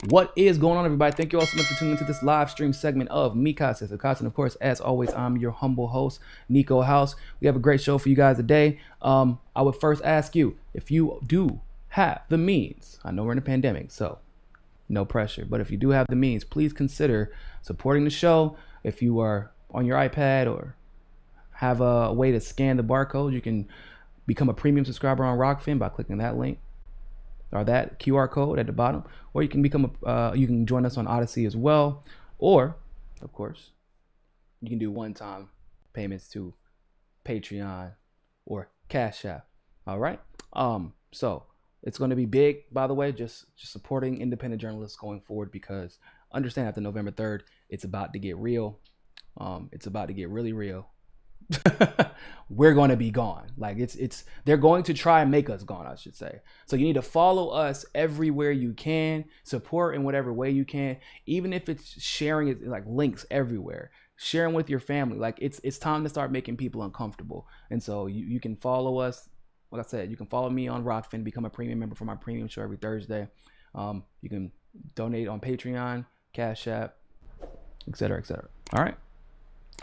What is going on, everybody? Thank you all so much for tuning into this live stream segment of Mikasa. And of course, as always, I'm your humble host, Niko House. We have a great show for you guys today. I would first ask you, if you do have the means, I know we're in a pandemic, so no pressure, but if you do have the means, please consider supporting the show. If you are on your iPad or have a way to scan the barcode, you can become a premium subscriber on Rockfin by clicking that link or that QR code at the bottom, or you can become you can join us on Odyssey as well, or of course you can do one-time payments to Patreon or Cash App. All right, so it's going to be big, by the way, just supporting independent journalists going forward, because understand after November 3rd it's about to get real. It's about to get really real. We're going to be gone. Like they're going to try and make us gone, I should say. So you need to follow us everywhere you can, support in whatever way you can, even if it's sharing it, like links everywhere, sharing with your family. Like it's time to start making people uncomfortable. And so you can follow us. Like I said, you can follow me on Rockfin, become a premium member for my premium show every Thursday. You can donate on Patreon, Cash App, etc., etc. All right.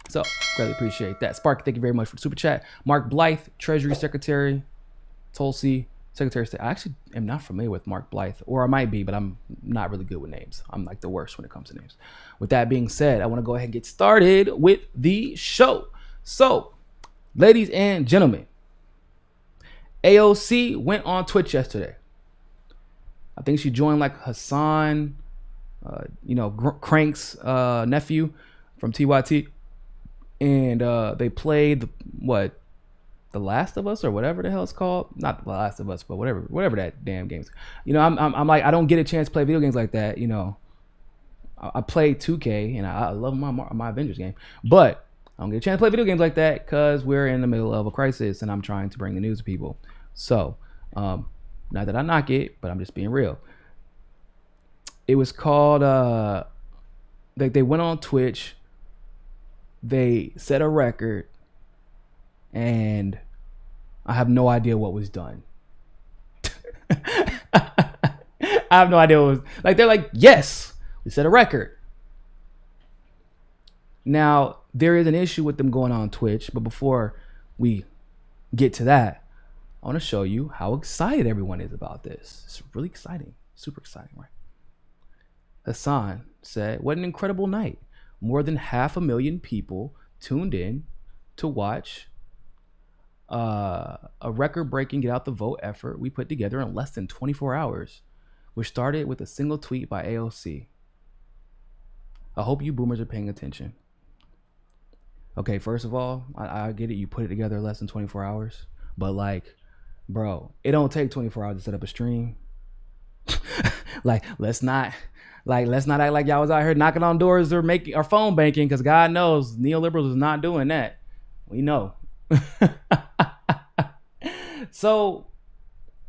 So, greatly appreciate that. Spark, thank you very much for the super chat. Mark Blythe, Treasury Secretary. Tulsi, Secretary of State. I actually am not familiar with Mark Blythe, or I might be, but I'm not really good with names. I'm like the worst when it comes to names. With that being said, I want to go ahead and get started with the show. So, ladies and gentlemen, AOC went on Twitch yesterday. I think she joined like Hassan, Crank's nephew from TYT. And they played The Last of Us, or whatever the hell it's called. Not The Last of Us, but whatever that damn game's. I'm like, I don't get a chance to play video games like that. I play 2K and I love my Avengers game, but I don't get a chance to play video games like that because we're in the middle of a crisis and I'm trying to bring the news to people. So, not that I knock it, but I'm just being real. It was called. They went on Twitch. They set a record, and I have no idea what was done. I have no idea what was like. They're like, yes, we set a record. Now, there is an issue with them going on Twitch, but before we get to that, I want to show you how excited everyone is about this. It's really exciting, super exciting, right? Hassan said, "What an incredible night. More than 500,000 people tuned in to watch a record-breaking get out the vote effort we put together in less than 24 hours, which started with a single tweet by AOC. I hope you boomers are paying attention." Okay, first of all, I get it. You put it together in less than 24 hours. But like, bro, it don't take 24 hours to set up a stream. Let's not act like y'all was out here knocking on doors or making our phone banking, because God knows neoliberals is not doing that. We know. So,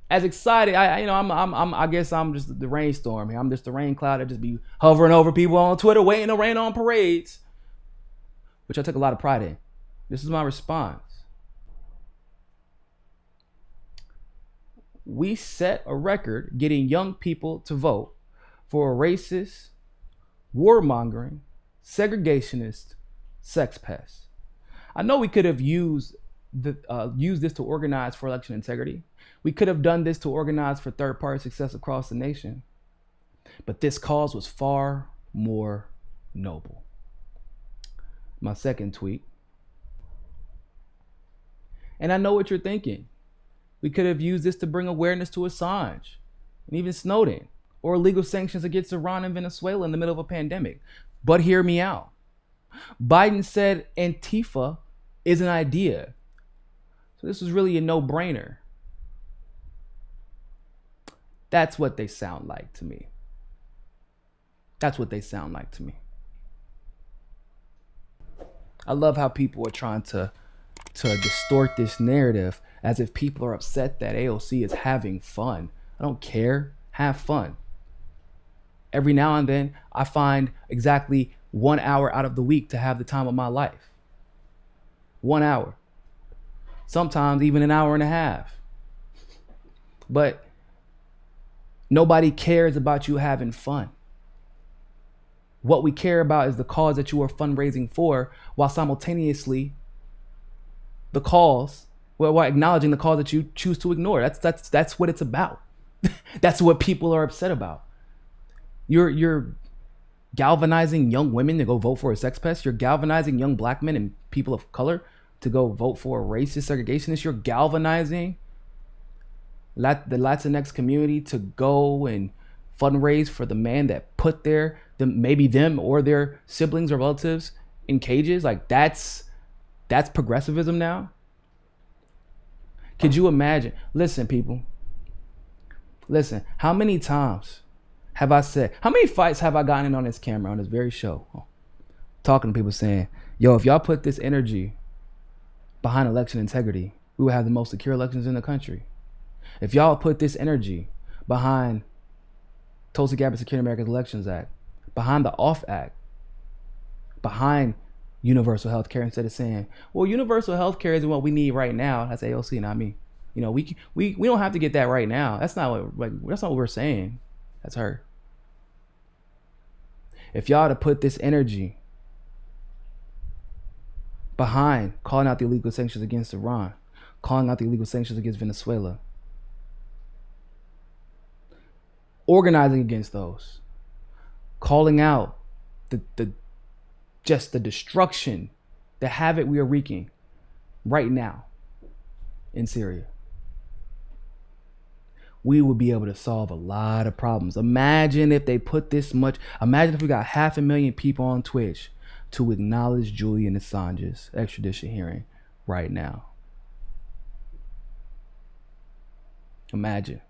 as excited, I guess I'm just the rainstorm here. I'm just the rain cloud that just be hovering over people on Twitter, waiting to rain on parades, which I took a lot of pride in. This is my response. We set a record getting young people to vote for a racist, warmongering, segregationist sex pest. I know we could have used this to organize for election integrity. We could have done this to organize for third-party success across the nation. But this cause was far more noble. My second tweet. And I know what you're thinking. We could have used this to bring awareness to Assange and even Snowden, or legal sanctions against Iran and Venezuela in the middle of a pandemic. But hear me out. Biden said Antifa is an idea. So this was really a no-brainer. That's what they sound like to me. That's what they sound like to me. I love how people are trying to distort this narrative as if people are upset that AOC is having fun. I don't care. Have fun. Every now and then, I find exactly 1 hour out of the week to have the time of my life. 1 hour. Sometimes even an hour and a half. But nobody cares about you having fun. what we care about is the cause that you are fundraising for, while simultaneously while acknowledging the cause that you choose to ignore. That's what it's about. That's what people are upset about. You're galvanizing young women to go vote for a sex pest. You're galvanizing young black men and people of color to go vote for a racist segregationist. You're galvanizing the Latinx community to go and fundraise for the man that put maybe them or their siblings or relatives in cages. Like that's progressivism now. Could you imagine? Listen, people. Listen, how many times have I said, how many fights have I gotten in on this camera, on this very show, talking to people saying, yo, if y'all put this energy behind election integrity, we would have the most secure elections in the country. If y'all put this energy behind Tulsi Gabbard Secure America's Elections Act, behind the OFF Act, behind universal health care, instead of saying, well, universal health care isn't what we need right now. That's AOC, not me. You know, we don't have to get that right now. That's not what we're saying. That's her. If y'all to put this energy behind calling out the illegal sanctions against Iran, calling out the illegal sanctions against Venezuela, organizing against those, calling out the destruction, the havoc we are wreaking right now in Syria, we would be able to solve a lot of problems. Imagine if they put this much, imagine if we got 500,000 people on Twitch to acknowledge Julian Assange's extradition hearing right now. Imagine.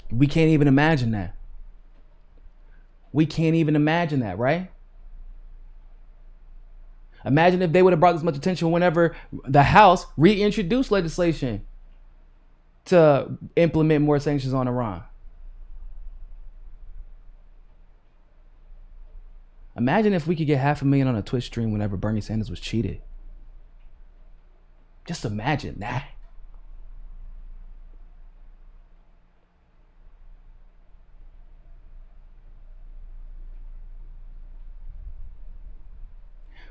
We can't even imagine that. We can't even imagine that, right? Imagine if they would have brought this much attention whenever the House reintroduced legislation to implement more sanctions on Iran. Imagine if we could get 500,000 on a Twitch stream whenever Bernie Sanders was cheated. Just imagine that.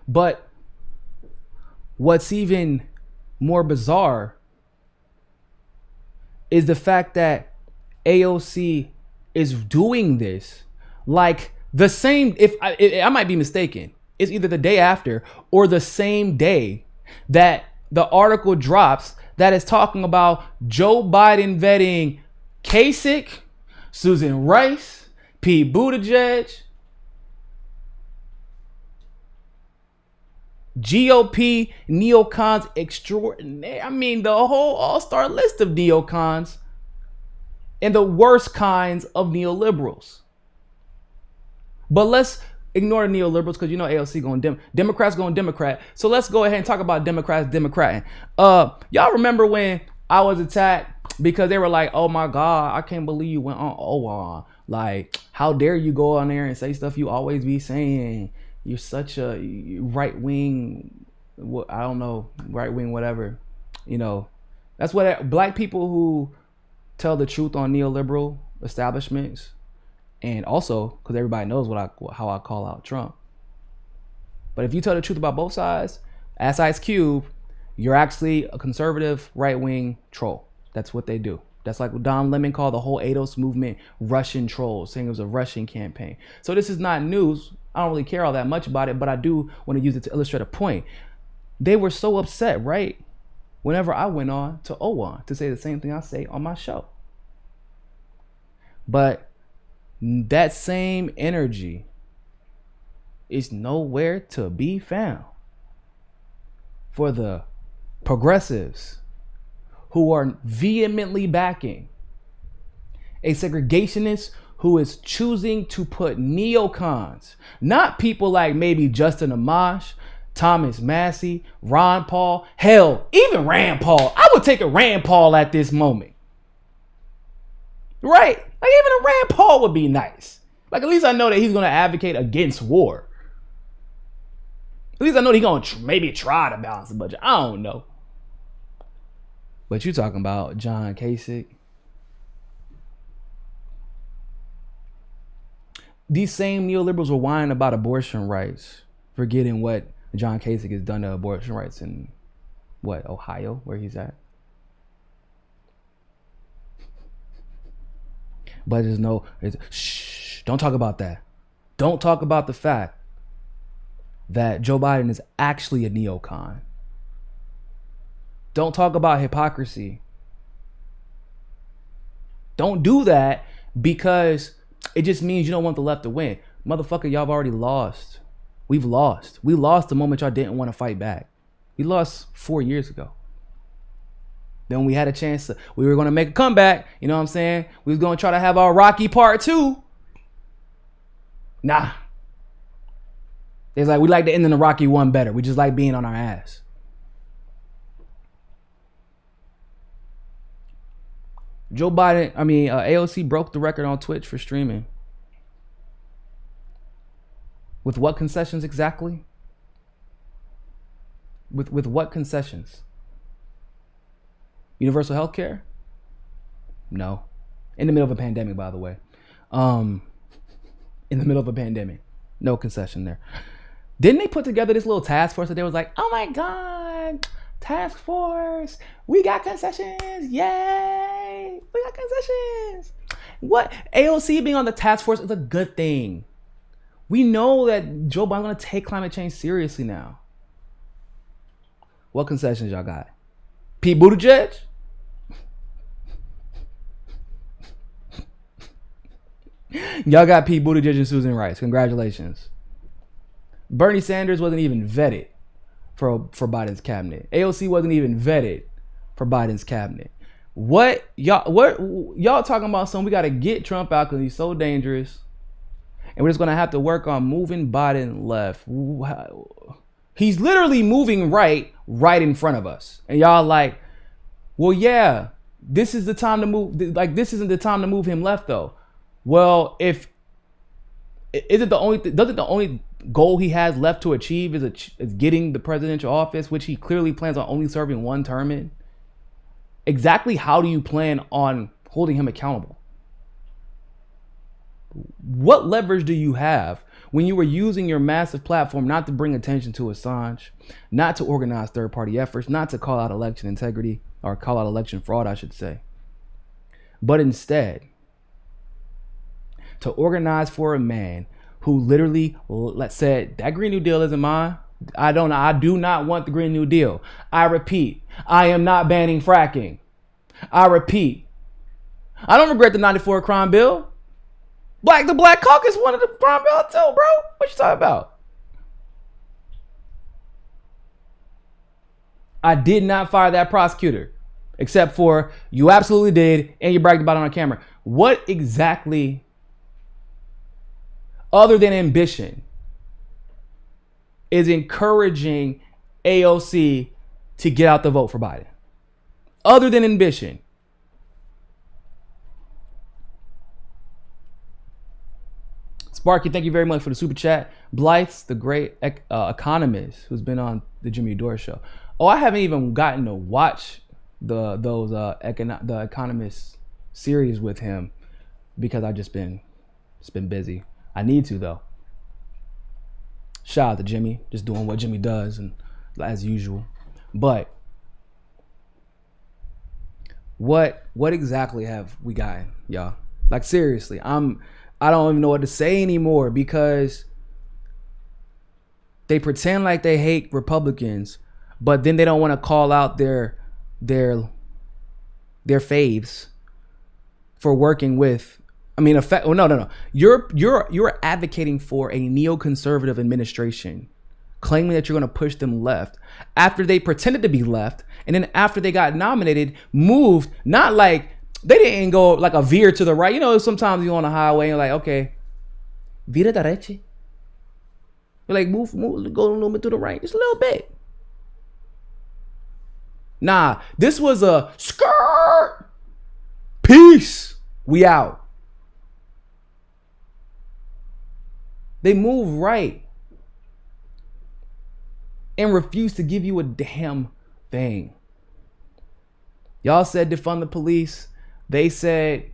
But what's even more bizarre is the fact that AOC is doing this like the same, if I might be mistaken, it's either the day after or the same day that the article drops that is talking about Joe Biden vetting Kasich, Susan Rice, Pete Buttigieg, GOP neocons extraordinaire. I mean, the whole all-star list of neocons and the worst kinds of neoliberals. But let's ignore the neoliberals because you know AOC going Democrats going Democrat. So let's go ahead and talk about Democrats Democrating. Y'all remember when I was attacked because they were like, "Oh my God, I can't believe you went on OWA. Like, how dare you go on there and say stuff you always be saying? You're such a right-wing, I don't know, right-wing whatever." You know, that's what black people who tell the truth on neoliberal establishments, and also because everybody knows how I call out Trump. But if you tell the truth about both sides, as Ice Cube, you're actually a conservative right-wing troll. That's what they do. That's like what Don Lemon called the whole ADOS movement Russian trolls, saying it was a Russian campaign. So this is not news. I don't really care all that much about it, but I do want to use it to illustrate a point. They were so upset, right? Whenever I went on to OWAN to say the same thing I say on my show. But that same energy is nowhere to be found for the progressives who are vehemently backing a segregationist who is choosing to put neocons, not people like maybe Justin Amash, Thomas Massey, Ron Paul, hell, even Rand Paul. I would take a Rand Paul at this moment. Right? Like even a Rand Paul would be nice. Like at least I know that he's going to advocate against war. At least I know he's going to maybe try to balance the budget. I don't know. But you talking about John Kasich, these same neoliberals were whining about abortion rights, forgetting what John Kasich has done to abortion rights in Ohio, where he's at. But shh, don't talk about that. Don't talk about the fact that Joe Biden is actually a neocon. Don't talk about hypocrisy. Don't do that because it just means you don't want the left to win. Motherfucker, y'all have already lost. We've lost. We lost the moment y'all didn't want to fight back. We lost 4 years ago. Then we had a chance we were going to make a comeback. You know what I'm saying? We was going to try to have our Rocky Part 2. Nah. It's like we like to end in the Rocky 1 better. We just like being on our ass. AOC broke the record on Twitch for streaming. With what concessions exactly? With what concessions? Universal health care? No. In the middle of a pandemic, by the way. In the middle of a pandemic. No concession there. Didn't they put together this little task force that they was like, oh my God, task force, we got concessions, yay, we got concessions. What? AOC being on the task force is a good thing. We know that Joe Biden's gonna take climate change seriously now. What concessions y'all got? Pete Buttigieg? Y'all got Pete Buttigieg and Susan Rice. Congratulations. Bernie Sanders wasn't even vetted for Biden's cabinet. AOC wasn't even vetted for Biden's cabinet. What y'all talking about? Something we got to get Trump out because he's so dangerous, and we're just gonna have to work on moving Biden left. He's literally moving right in front of us, and y'all like, well, yeah, this is the time to move. Like, this isn't the time to move him left, though. Well, doesn't the only goal he has left to achieve is getting the presidential office, which he clearly plans on only serving one term in? Exactly how do you plan on holding him accountable? What leverage do you have when you were using your massive platform not to bring attention to Assange, not to organize third-party efforts, not to call out election integrity, or call out election fraud, I should say, but instead to organize for a man who literally said that Green New Deal isn't mine. I do not want the Green New Deal. I repeat, I am not banning fracking. I repeat, I don't regret the 94 crime bill. The Black Caucus wanted the crime bill too, bro. What you talking about? I did not fire that prosecutor, except for you absolutely did, and you bragged about it on camera. What exactly, other than ambition, is encouraging AOC to get out the vote for Biden? Other than ambition. Sparky, thank you very much for the super chat. Blythe's the great economist who's been on the Jimmy Dore show. Oh, I haven't even gotten to watch the Economist series with him because I've just been busy. I need to, though. Shout out to Jimmy, just doing what Jimmy does, and as usual. But what exactly have we got, y'all? Like, seriously, I don't even know what to say anymore, because they pretend like they hate Republicans, but then they don't want to call out their faves for working with. No. You're advocating for a neoconservative administration, claiming that you're going to push them left after they pretended to be left, and then after they got nominated, moved. Not like they didn't go like a veer to the right. You know, sometimes you're on a highway and you're like, okay, vira derecha. You're like, move, go a little bit to the right, just a little bit. Nah, this was a skirt. Peace. We out. They move right and refuse to give you a damn thing. Y'all said defund the police. They said,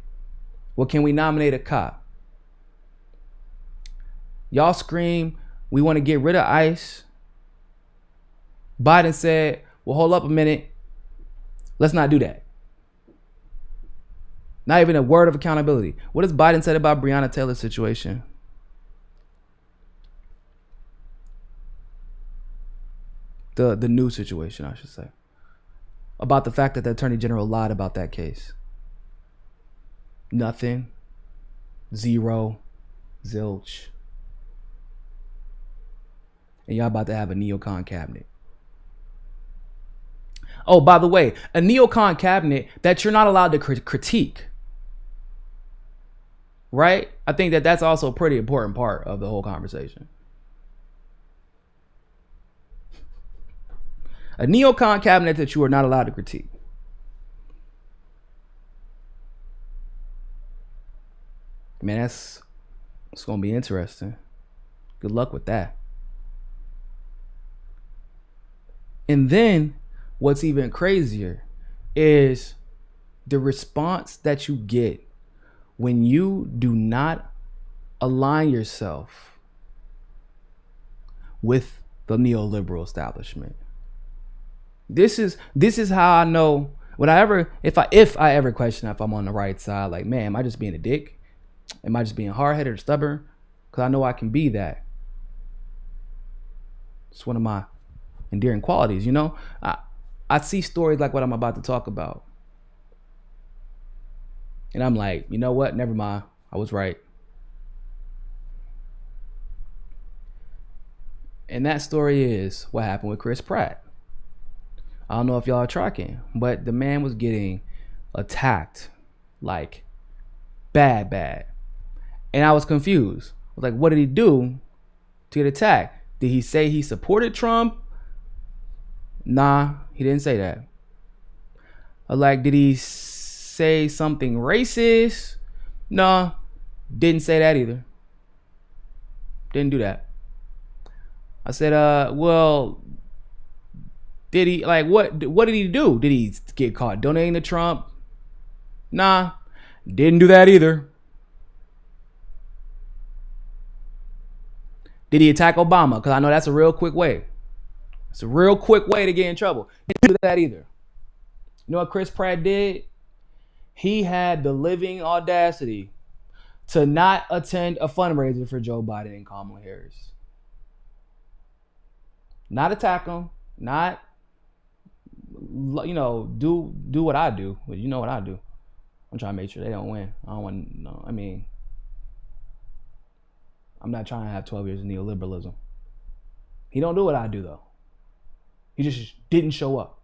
well, can we nominate a cop? Y'all scream, we want to get rid of ICE. Biden said, well, hold up a minute. Let's not do that. Not even a word of accountability. What has Biden said about Breonna Taylor's situation? The new situation, I should say. About the fact that the Attorney General lied about that case. Nothing. Zero. Zilch. And y'all about to have a neocon cabinet. Oh, by the way, a neocon cabinet that you're not allowed to critique. Right? I think that that's also a pretty important part of the whole conversation. A neocon cabinet that you are not allowed to critique. Man, it's going to be interesting. Good luck with that. And then what's even crazier is the response that you get when you do not align yourself with the neoliberal establishment. This is how I know if I ever question if I'm on the right side, like, man, am I just being a dick? Am I just being hard-headed or stubborn? Because I know I can be that. It's one of my endearing qualities, you know? I see stories like what I'm about to talk about. And I'm like, you know what? Never mind. I was right. And that story is what happened with Chris Pratt. I don't know if y'all are tracking, but the man was getting attacked like bad. And I was confused. I was like, what did he do to get attacked? Did he say he supported Trump? Nah, he didn't say that. Like, did he say something racist? Nah, didn't say that either. Didn't do that. I said, well, did he, like, what did he do? Did he get caught donating to Trump? Nah, didn't do that either. Did he attack Obama? Because I know that's a real quick way. It's a real quick way to get in trouble. Didn't do that either. You know what Chris Pratt did? He had the living audacity to not attend a fundraiser for Joe Biden and Kamala Harris. Not attack them. Not, you know, do what I do. Well, you know what I do. I'm trying to make sure they don't win. I don't want, no, I mean, I'm not trying to have 12 years of neoliberalism. He don't do what I do, though. He just didn't show up.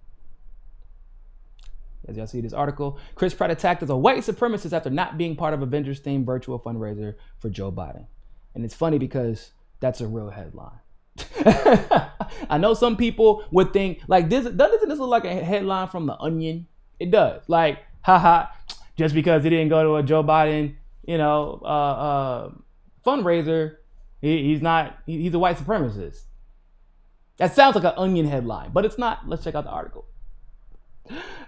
As y'all see this article, Chris Pratt attacked as a white supremacist after not being part of Avengers-themed virtual fundraiser for Joe Biden. And it's funny because that's a real headline. I know some people would think, like, doesn't this look like a headline from The Onion? It does. Like, haha, just because he didn't go to a Joe Biden, fundraiser, he's a white supremacist. That sounds like an Onion headline, but it's not. Let's check out the article.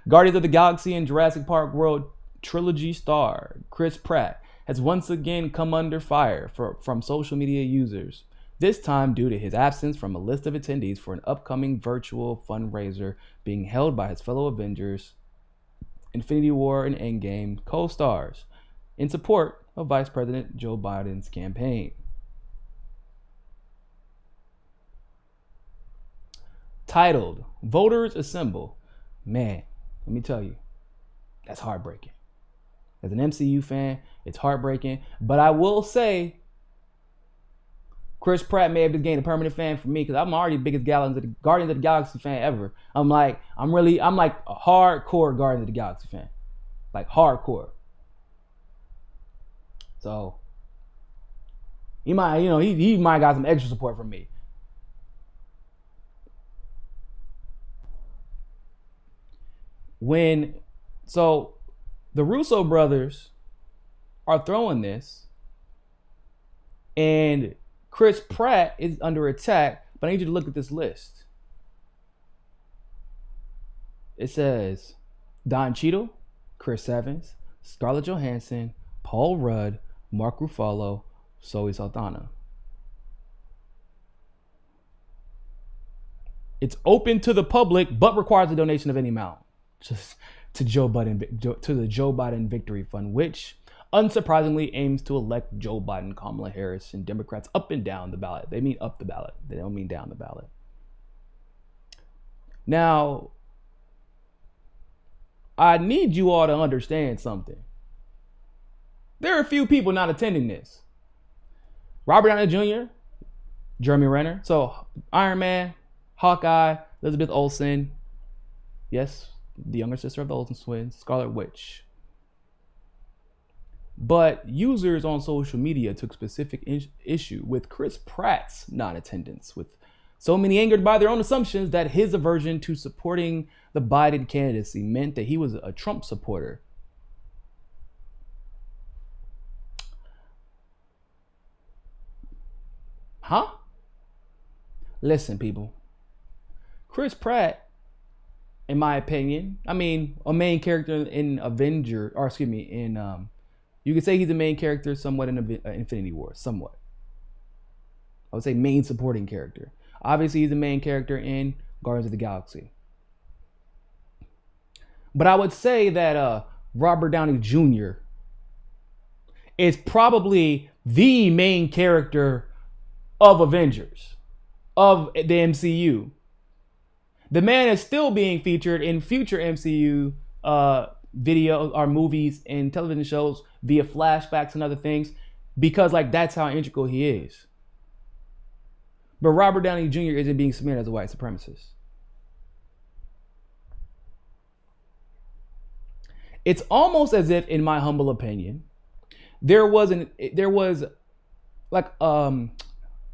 Guardians of the Galaxy and Jurassic Park World trilogy star Chris Pratt has once again come under fire from social media users, this time due to his absence from a list of attendees for an upcoming virtual fundraiser being held by his fellow Avengers, Infinity War and Endgame co-stars in support of Vice President Joe Biden's campaign. Titled, Voters Assemble. Man, let me tell you, that's heartbreaking. As an MCU fan, it's heartbreaking. But I will say, Chris Pratt may have just gained a permanent fan for me because I'm already the biggest Guardians of the Galaxy fan ever. I'm like a hardcore Guardians of the Galaxy fan. Like hardcore. So he might got some extra support from me. So the Russo brothers are throwing this, and Chris Pratt is under attack, but I need you to look at this list. It says Don Cheadle, Chris Evans, Scarlett Johansson, Paul Rudd, Mark Ruffalo, Zoe Saldana. It's open to the public, but requires a donation of any amount. Just to the Joe Biden Victory Fund, which unsurprisingly aims to elect Joe Biden, Kamala Harris, and Democrats up and down the ballot. They mean up the ballot. They don't mean down the ballot. Now, I need you all to understand something. There are a few people not attending this. Robert Downey Jr., Jeremy Renner, so Iron Man, Hawkeye, Elizabeth Olsen, yes, the younger sister of the Olsen twins, Scarlet Witch. But users on social media took specific issue with Chris Pratt's non-attendance, with so many angered by their own assumptions that his aversion to supporting the Biden candidacy meant that he was a Trump supporter. Huh? Listen, people. Chris Pratt, in my opinion, I mean, a main character in you could say he's a main character somewhat in Infinity War, somewhat. I would say main supporting character. Obviously, he's the main character in Guardians of the Galaxy. But I would say that Robert Downey Jr. is probably the main character of Avengers, of the MCU. The man is still being featured in future MCU videos or movies and television shows via flashbacks and other things, because like that's how integral he is. But Robert Downey Jr. isn't being smeared as a white supremacist. It's almost as if, in my humble opinion, there was like a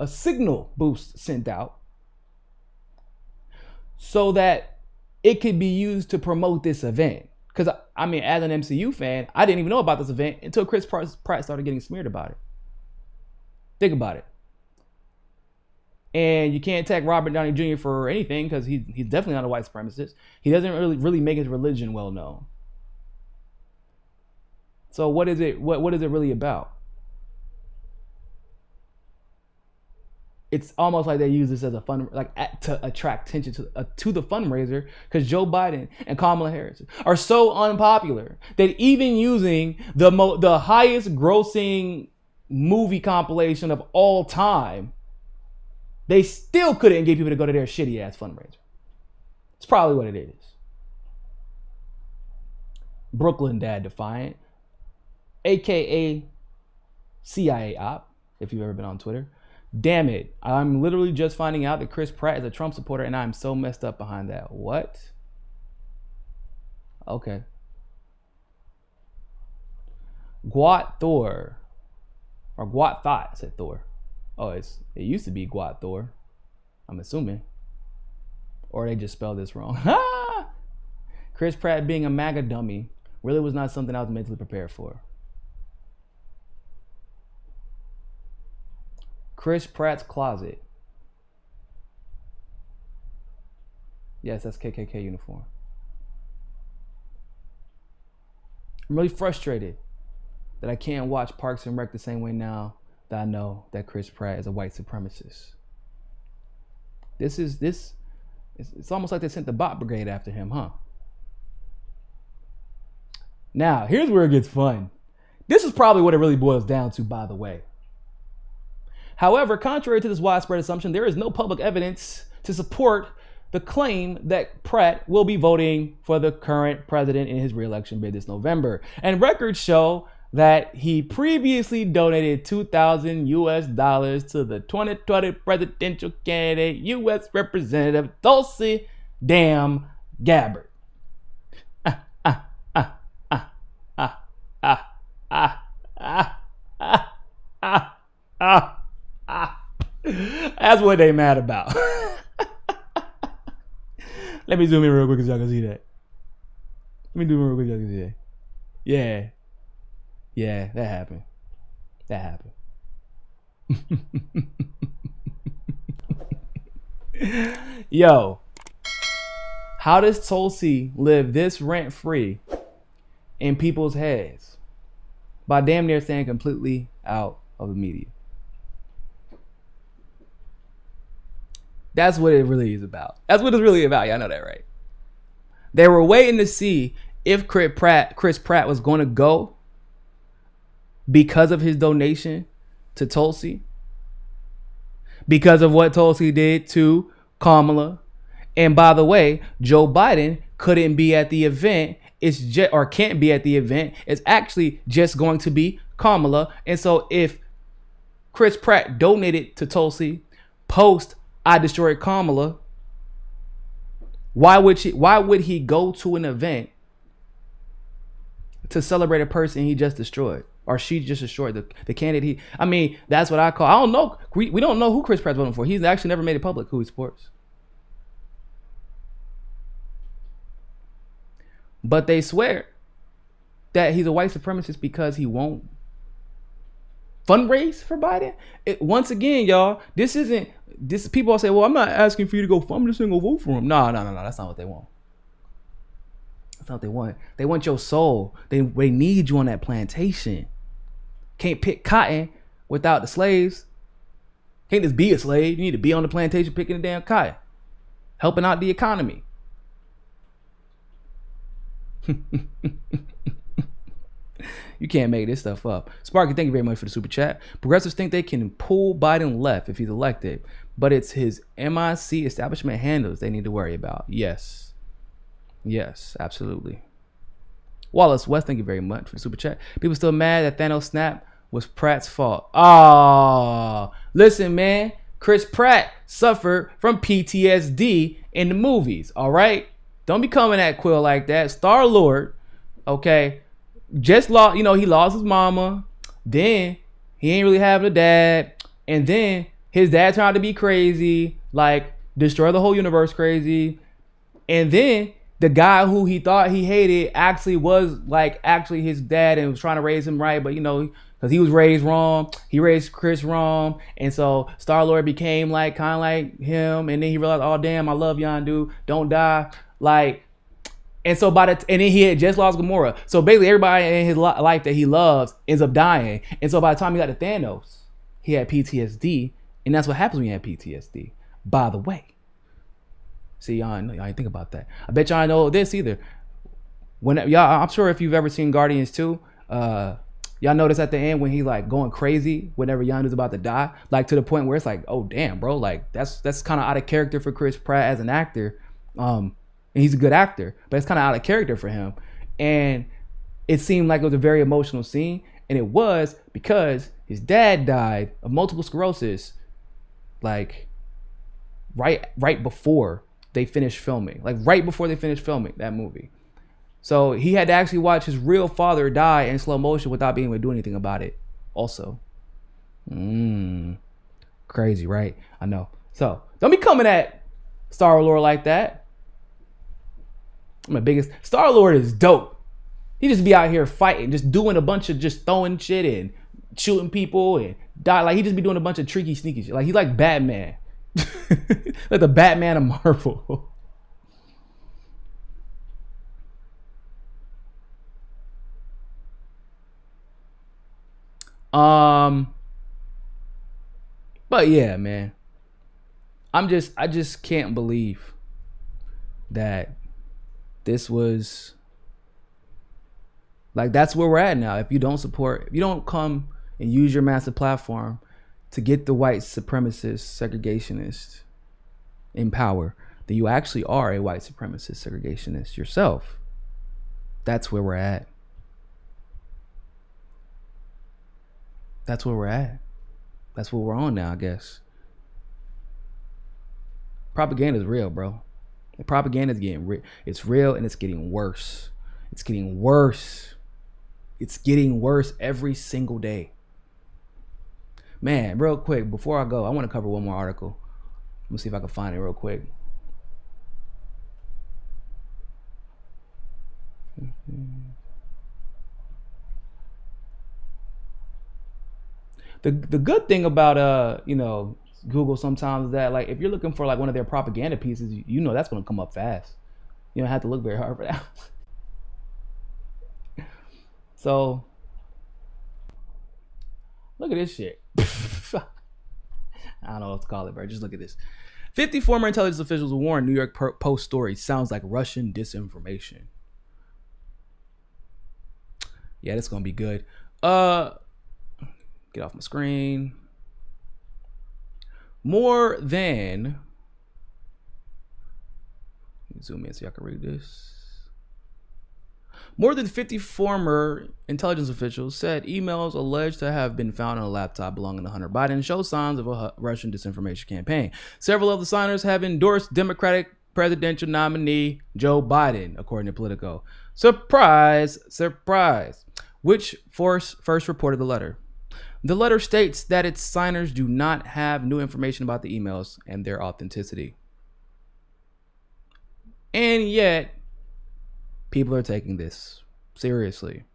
signal boost sent out so that it could be used to promote this event. Because, I mean, as an MCU fan, I didn't even know about this event until Chris Pratt started getting smeared about it. Think about it. And you can't tag Robert Downey Jr. for anything because he's definitely not a white supremacist. He doesn't really make his religion well known. So what is it? What is it really about? It's almost like they use this as a fun, to attract attention to the fundraiser, because Joe Biden and Kamala Harris are so unpopular that even using the highest grossing movie compilation of all time, they still couldn't get people to go to their shitty ass fundraiser. It's probably what it is. Brooklyn Dad Defiant, aka CIA Op, if you've ever been on Twitter. Damn it, I'm literally just finding out that Chris Pratt is a Trump supporter and I'm so messed up behind that. What? Okay. Gwat Thor. Or Gwat Thought, I said Thor. Oh, it used to be Gwat Thor, I'm assuming. Or they just spelled this wrong. Chris Pratt being a MAGA dummy really was not something I was mentally prepared for. Chris Pratt's closet. Yes, that's KKK uniform. I'm really frustrated that I can't watch Parks and Rec the same way now that I know that Chris Pratt is a white supremacist. It's almost like they sent the bot brigade after him, huh? Now, here's where it gets fun. This is probably what it really boils down to, by the way. However, contrary to this widespread assumption, there is no public evidence to support the claim that Pratt will be voting for the current president in his re-election bid this November. And records show that he previously donated $2,000 to the 2020 presidential candidate, U.S. Representative Tulsi Damn Gabbard. That's what they mad about. Let me zoom in real quick so y'all can see that. Let me do it real quick so y'all can see that. Yeah. Yeah, that happened. That happened. Yo, how does Tulsi live this rent free in people's heads by damn near staying completely out of the media? That's what it really is about. That's what it's really about. Y'all know that, right? They were waiting to see if Chris Pratt was going to go because of his donation to Tulsi, because of what Tulsi did to Kamala. And by the way, Joe Biden couldn't be at the event. It's just, or can't be at the event. It's actually just going to be Kamala. And so if Chris Pratt donated to Tulsi post I destroyed Kamala, why would he go to an event to celebrate a person he just destroyed? Or she just destroyed the candidate. That's what I call. I don't know. We don't know who Chris Pratt's voting for. He's actually never made it public who he supports. But they swear that he's a white supremacist because he won't fundraise for Biden. Once again, y'all, this people all say, well, I'm not asking for you to go, I'm just gonna go vote for him. No, that's not what they want. That's not what they want. They want your soul. They need you on that plantation. Can't pick cotton without the slaves. Can't just be a slave. You need to be on the plantation picking the damn cotton, helping out the economy. You can't make this stuff up. Sparky, thank you very much for the super chat. Progressives think they can pull Biden left if he's elected, but it's his MIC establishment handles they need to worry about. Yes, absolutely. Wallace West, thank you very much for the super chat. People still mad that Thanos snap was Pratt's fault. Oh, listen, man. Chris Pratt suffered from PTSD in the movies, all right? Don't be coming at Quill like that. Star-Lord, okay, just lost, he lost his mama. Then he ain't really having a dad. And then his dad turned out to be crazy, like destroy the whole universe crazy. And then the guy who he thought he hated actually was actually his dad and was trying to raise him right. But because he was raised wrong, he raised Chris wrong. And so Star-Lord became kind of like him. And then he realized, oh damn, I love Yondu, don't die. And so and then he had just lost Gamora. So basically everybody in his life that he loves ends up dying. And so by the time he got to Thanos, he had PTSD. And that's what happens when you have PTSD, by the way. See, y'all ain't think about that. I bet y'all know this either. I'm sure if you've ever seen Guardians 2, y'all notice at the end when he going crazy whenever Yondu's about to die, to the point where it's oh damn, bro, that's kind of out of character for Chris Pratt as an actor. And he's a good actor, but it's kind of out of character for him. And it seemed like it was a very emotional scene. And it was because his dad died of multiple sclerosis, right before they finished filming. Right before they finished filming that movie. So he had to actually watch his real father die in slow motion without being able to do anything about it also. Crazy, right? I know. So don't be coming at Star-Lord like that. My biggest Star-Lord is dope. He just be out here fighting, just doing a bunch of just throwing shit and shooting people and die. He just be doing a bunch of tricky, sneaky shit. He's like Batman. Like the Batman of Marvel. But yeah, man. I just can't believe that this was that's where we're at now. If you don't come and use your massive platform to get the white supremacist segregationist in power, then you actually are a white supremacist segregationist yourself. That's where we're at. That's where we're at. That's what we're on now, I guess. Propaganda is real, bro. The propaganda is getting real. It's real and it's getting worse. It's getting worse. It's getting worse every single day. Man, real quick, before I go, I want to cover one more article. Let me see if I can find it real quick. The good thing about Google sometimes is that if you're looking for one of their propaganda pieces, that's going to come up fast. You don't have to look very hard for that. So look at this shit. I don't know what to call it, bro. Just look at this. 50 former intelligence officials warn New York Post story sounds like Russian disinformation. Yeah, that's gonna be good. Get off my screen. More than, zoom in so y'all can read this. More than 50 former intelligence officials said emails alleged to have been found on a laptop belonging to Hunter Biden show signs of a Russian disinformation campaign. Several of the signers have endorsed Democratic presidential nominee Joe Biden, according to Politico. Surprise, surprise. Which force first reported the letter? The letter states that its signers do not have new information about the emails and their authenticity. And yet, people are taking this seriously.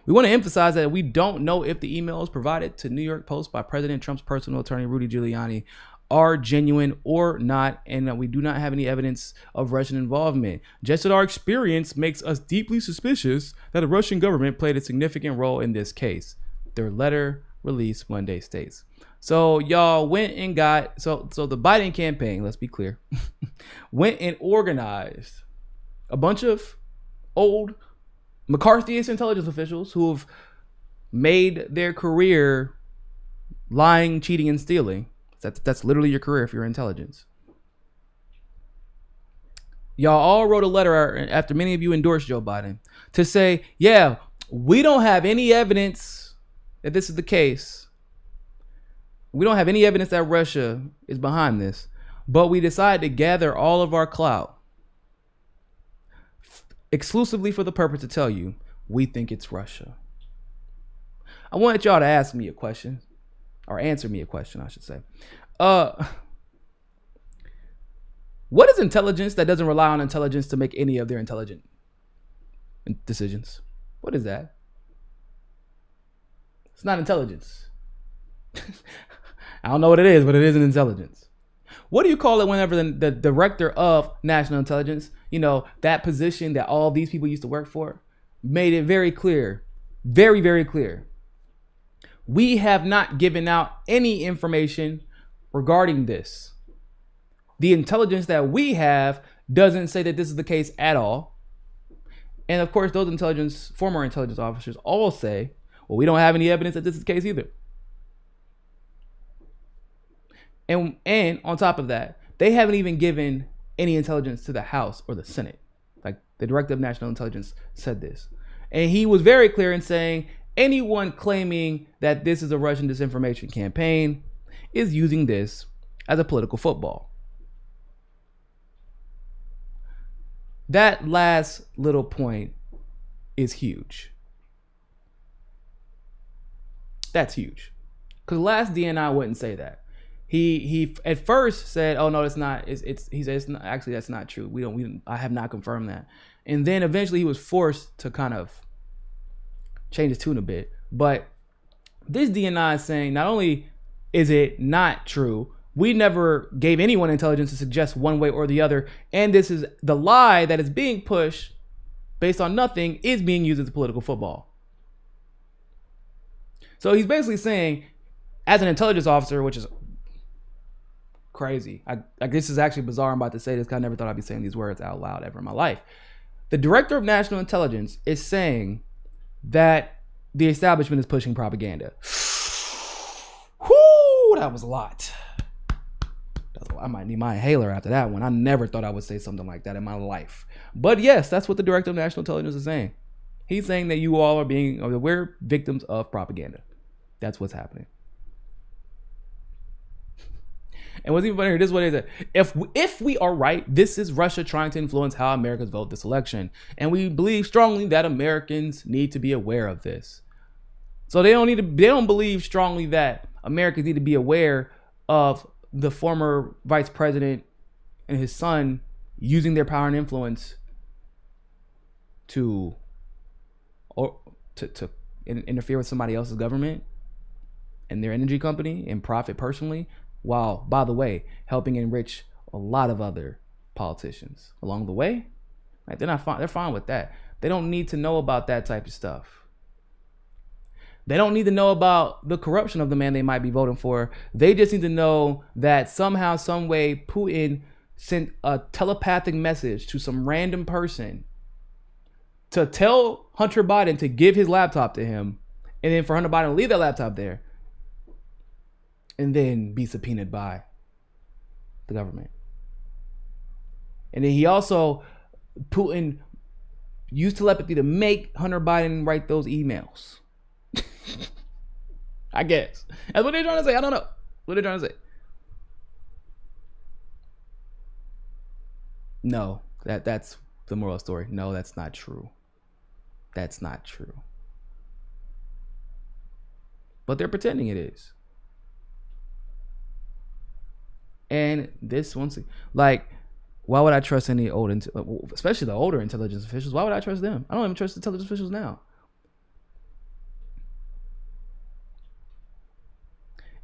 We want to emphasize that we don't know if the emails provided to New York Post by President Trump's personal attorney, Rudy Giuliani, are genuine or not, and that we do not have any evidence of Russian involvement. Just that our experience makes us deeply suspicious that the Russian government played a significant role in this case. Their letter released Monday states. So y'all went and got, so the Biden campaign, let's be clear, went and organized a bunch of old McCarthyist intelligence officials who have made their career lying, cheating, and stealing. That's literally your career if you're intelligence. Y'all all wrote a letter after many of you endorsed Joe Biden to say, yeah, we don't have any evidence that this is the case. We don't have any evidence that Russia is behind this, but we decided to gather all of our clout exclusively for the purpose to tell you we think it's Russia. I wanted y'all to ask me a question, or answer me a question, I should say. What is intelligence that doesn't rely on intelligence to make any of their intelligent decisions? What is that? It's not intelligence. I don't know what it is, but it isn't intelligence. What do you call it whenever the director of national intelligence, you know, that position that all these people used to work for, made it very clear, very, very clear. We have not given out any information regarding this. The intelligence that we have doesn't say that this is the case at all. And of course, those former intelligence officers all say, well, we don't have any evidence that this is the case either. And on top of that, they haven't even given any intelligence to the House or the Senate. Like the director of national intelligence said this. And he was very clear in saying anyone claiming that this is a Russian disinformation campaign is using this as a political football. That last little point is huge. That's huge. Because last DNI wouldn't say that. He at first said, "Oh no, it's not. He said it's not, actually that's not true. I have not confirmed that." And then eventually he was forced to kind of change his tune a bit. But this DNI is saying not only is it not true, we never gave anyone intelligence to suggest one way or the other, and this is the lie that is being pushed based on nothing is being used as a political football. So he's basically saying, as an intelligence officer, which is crazy. This is actually bizarre. I'm about to say this because I never thought I'd be saying these words out loud ever in my life. The director of national intelligence is saying that the establishment is pushing propaganda. Whoo, that was a lot. I might need my inhaler after that one. I never thought I would say something like that in my life. But yes, that's what the director of national intelligence is saying. He's saying that you all we're victims of propaganda. That's what's happening. And what's even funnier, this is what it is. If we are right, this is Russia trying to influence how Americans vote this election. And we believe strongly that Americans need to be aware of this. So they don't believe strongly that Americans need to be aware of the former vice president and his son using their power and influence to interfere with somebody else's government and their energy company and profit personally, while, by the way, helping enrich a lot of other politicians along the way. Like they're fine with that. They don't need to know about that type of stuff. They don't need to know about the corruption of the man they might be voting for. They just need to know that somehow, some way, Putin sent a telepathic message to some random person to tell Hunter Biden to give his laptop to him, and then for Hunter Biden to leave that laptop there and then be subpoenaed by the government. And then Putin used telepathy to make Hunter Biden write those emails. I guess. That's what they're trying to say. I don't know what they're trying to say. No, that's the moral story. No, that's not true. That's not true. But they're pretending it is. And this once, like, why would I trust any old, especially the older intelligence officials? Why would I trust them? I don't even trust the intelligence officials now.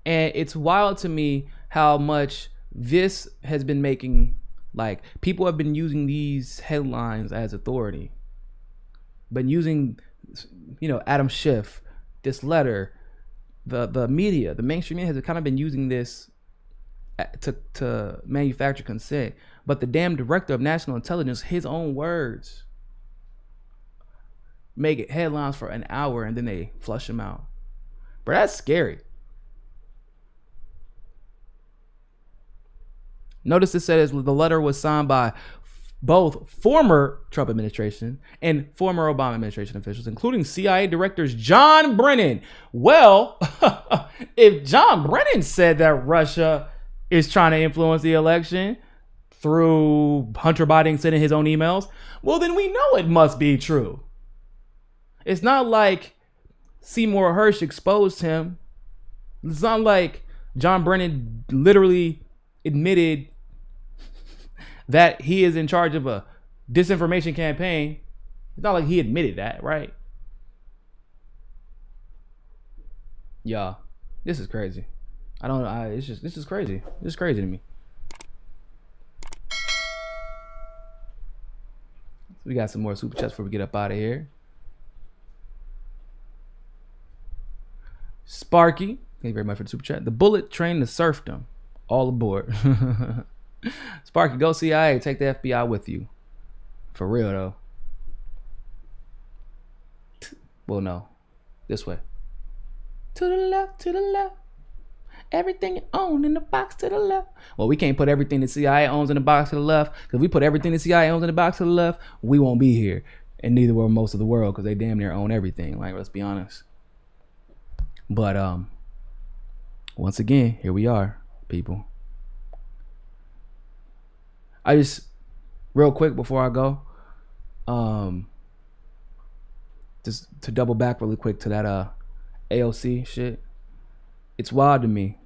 And it's wild to me how much this has been making, like, people have been using these headlines as authority. Been using, Adam Schiff, this letter, the media, the mainstream media has kind of been using this to manufacture consent. But the damn director of national intelligence, his own words, make it headlines for an hour and then they flush him out. But that's scary. Notice it says the letter was signed by both former Trump administration and former Obama administration officials, including CIA directors John Brennan. Well, if John Brennan said that Russia is trying to influence the election through Hunter Biden sending his own emails, well, then we know it must be true. It's not like Seymour Hersh exposed him. It's not like John Brennan literally admitted that he is in charge of a disinformation campaign. It's not like he admitted that, right? Yeah, this is crazy. This is crazy. This is crazy to me. We got some more super chats before we get up out of here. Sparky, thank you very much for the super chat. The bullet train to serfdom. All aboard. Sparky, go CIA. Take the FBI with you. For real, though. Well, no. This way. To the left, to the left. Everything you own in the box to the left. Well, we can't put everything the CIA owns in the box to the left, because if we put everything the CIA owns in the box to the left, we won't be here. And neither will most of the world, because they damn near own everything. Like, let's be honest. But once again, here we are, people. I just, real quick before I go, just to double back really quick to that AOC shit. It's wild to me.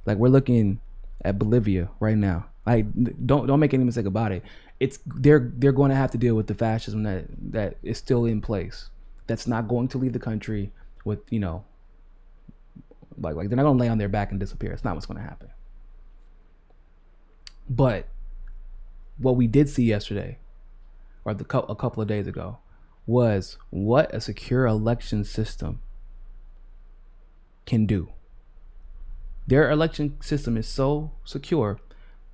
Like, we're looking at Bolivia right now. Like, don't make any mistake about it. It's they're going to have to deal with the fascism that is still in place. That's not going to leave the country with, like they're not going to lay on their back and disappear. It's not what's going to happen. But what we did see yesterday, or a couple of days ago, was what a secure election system can do. Their election system is so secure,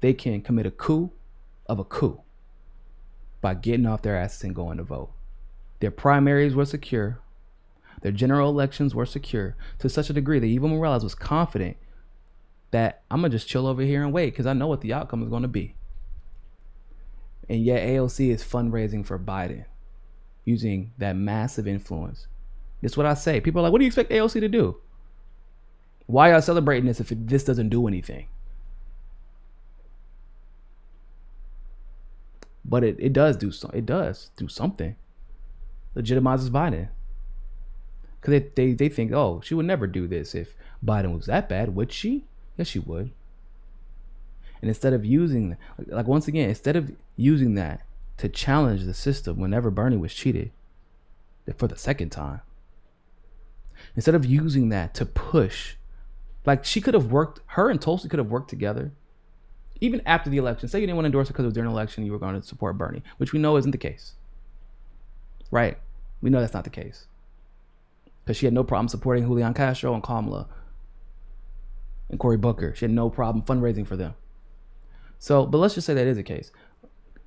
they can commit a coup of a coup by getting off their asses and going to vote. Their primaries were secure. Their general elections were secure to such a degree that Evo Morales was confident that I'm going to just chill over here and wait because I know what the outcome is going to be. And yet AOC is fundraising for Biden using that massive influence. That's what I say. People are like, what do you expect AOC to do? Why are you celebrating this if this doesn't do anything? But it does do so. It does do something. Legitimizes Biden. Because they think, oh, she would never do this if Biden was that bad. Would she? Yes, she would. And instead of using, like once again, instead of using that to challenge the system whenever Bernie was cheated for the second time, instead of using that to push, like she could have worked, her and Tulsi could have worked together even after the election. Say you didn't want to endorse her because it was during an election, you were going to support Bernie, which we know isn't the case. Right? We know that's not the case. because she had no problem supporting Julian Castro and Kamala and Cory Booker. She had no problem fundraising for them. So, but let's just say that is the case.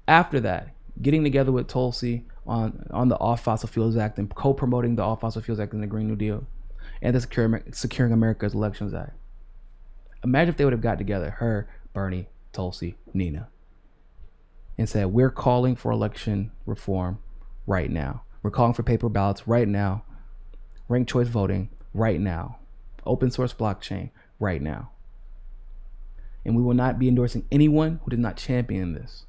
After that, getting together with Tulsi on the Off Fossil Fuels Act and co-promoting the Off Fossil Fuels Act and the Green New Deal and the Securing America's Elections Act. Imagine if they would have got together, her, Bernie, Tulsi, Nina, and said, we're calling for election reform right now. We're calling for paper ballots right now. Ranked choice voting right now. Open source blockchain right now. And we will not be endorsing anyone who did not champion this.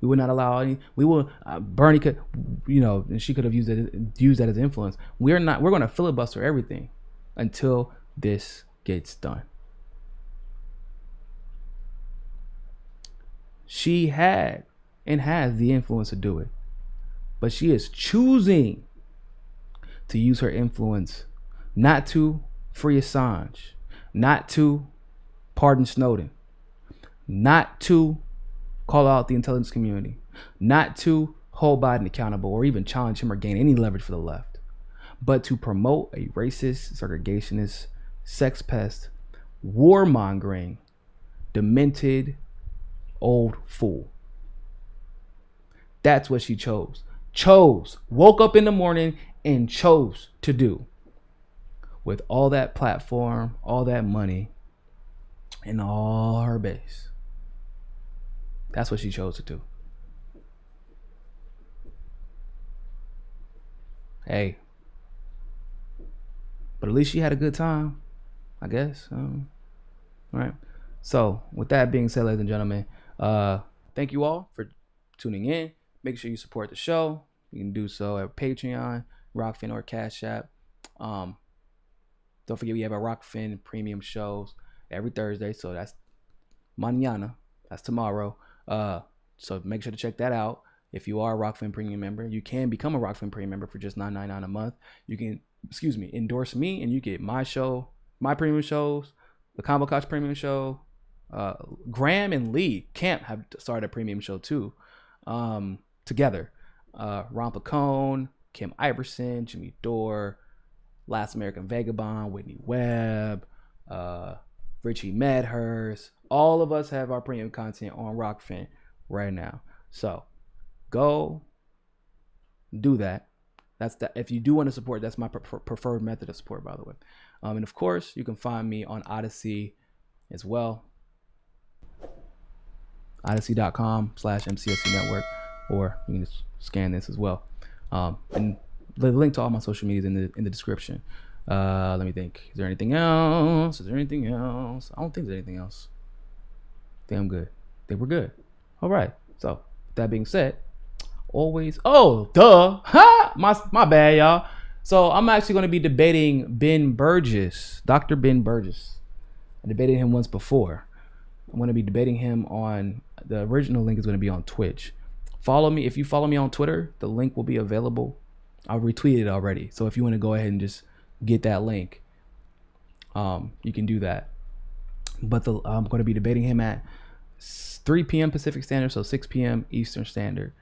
We would not allow any. We will. Bernie could, and she could have used that as influence. We're not. We're going to filibuster everything until this gets done. She had and has the influence to do it, but she is choosing to use her influence not to free Assange, not to pardon Snowden, not to call out the intelligence community, not to hold Biden accountable or even challenge him or gain any leverage for the left, but to promote a racist, segregationist, sex pest, warmongering, demented, old fool. That's what she chose. Woke up in the morning and chose to do with all that platform, all that money, and all her base. That's what she chose to do. Hey, but at least she had a good time, I guess. All right. So with that being said, ladies and gentlemen, thank you all for tuning in. Make sure you support the show. You can do so at Patreon, Rockfin, or Cash App. Don't forget we have our Rockfin premium shows every Thursday. So that's mañana. That's tomorrow. So make sure to check that out. If you are a Rockfin premium member, you can become a Rockfin premium member for just $9.99 a month. You can, endorse me, and you get my show, my premium shows, the Combo Couch premium show. Graham and Lee Camp have started a premium show too, together. Ron Pacone, Kim Iverson, Jimmy Dore, Last American Vagabond, Whitney Webb, Richie Medhurst. All of us have our premium content on Rockfin right now. So go do that. That's that. If you do want to support, that's my preferred method of support, by the way. And of course, you can find me on Odyssey as well. Odyssey.com/MCSC Network, or you can just scan this as well. And the link to all my social media is in the description. Let me think. Is there anything else? I don't think there's anything else. I think I'm good. I think we're good. All right. So with that being said, always. Oh, duh. Ha! My bad, y'all. So I'm actually going to be debating Ben Burgess, Dr. Ben Burgess. I debated him once before. I'm going to be debating him on, the original link is going to be on Twitch. Follow me. If you follow me on Twitter, the link will be available. I'll retweet it already. So if you want to go ahead and just get that link, you can do that. But I'm going to be debating him at 3 p.m. Pacific Standard, so 6 p.m. Eastern Standard.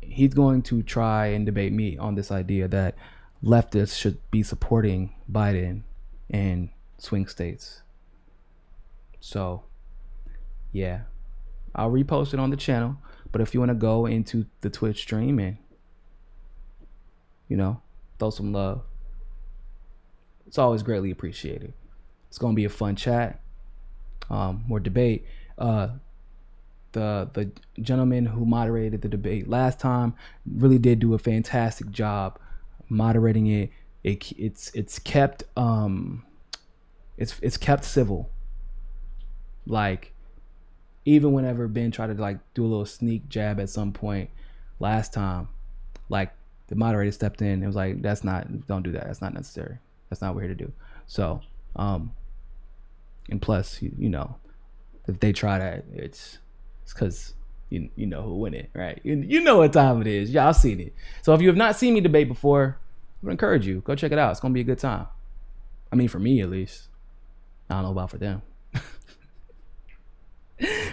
He's going to try and debate me on this idea that leftists should be supporting Biden in swing states. So, yeah, I'll repost it on the channel. But if you want to go into the Twitch stream and, throw some love, it's always greatly appreciated. It's going to be a fun chat, or debate. The gentleman who moderated the debate last time really did do a fantastic job moderating it. It's kept kept civil. Like, even whenever Ben tried to do a little sneak jab at some point last time, the moderator stepped in and was like, don't do that. That's not necessary. That's not what we're here to do. So, and plus, if they try that, it's because you know who win it, right? You know what time it is. Y'all seen it. So if you have not seen me debate before, I would encourage you, go check it out. It's gonna be a good time. I mean, for me at least. I don't know about for them.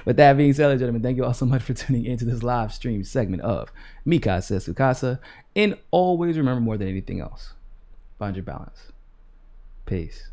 With that being said, ladies and gentlemen, thank you all so much for tuning into this live stream segment of Mika Says Sukasa. And always remember, more than anything else, Find your balance. Peace.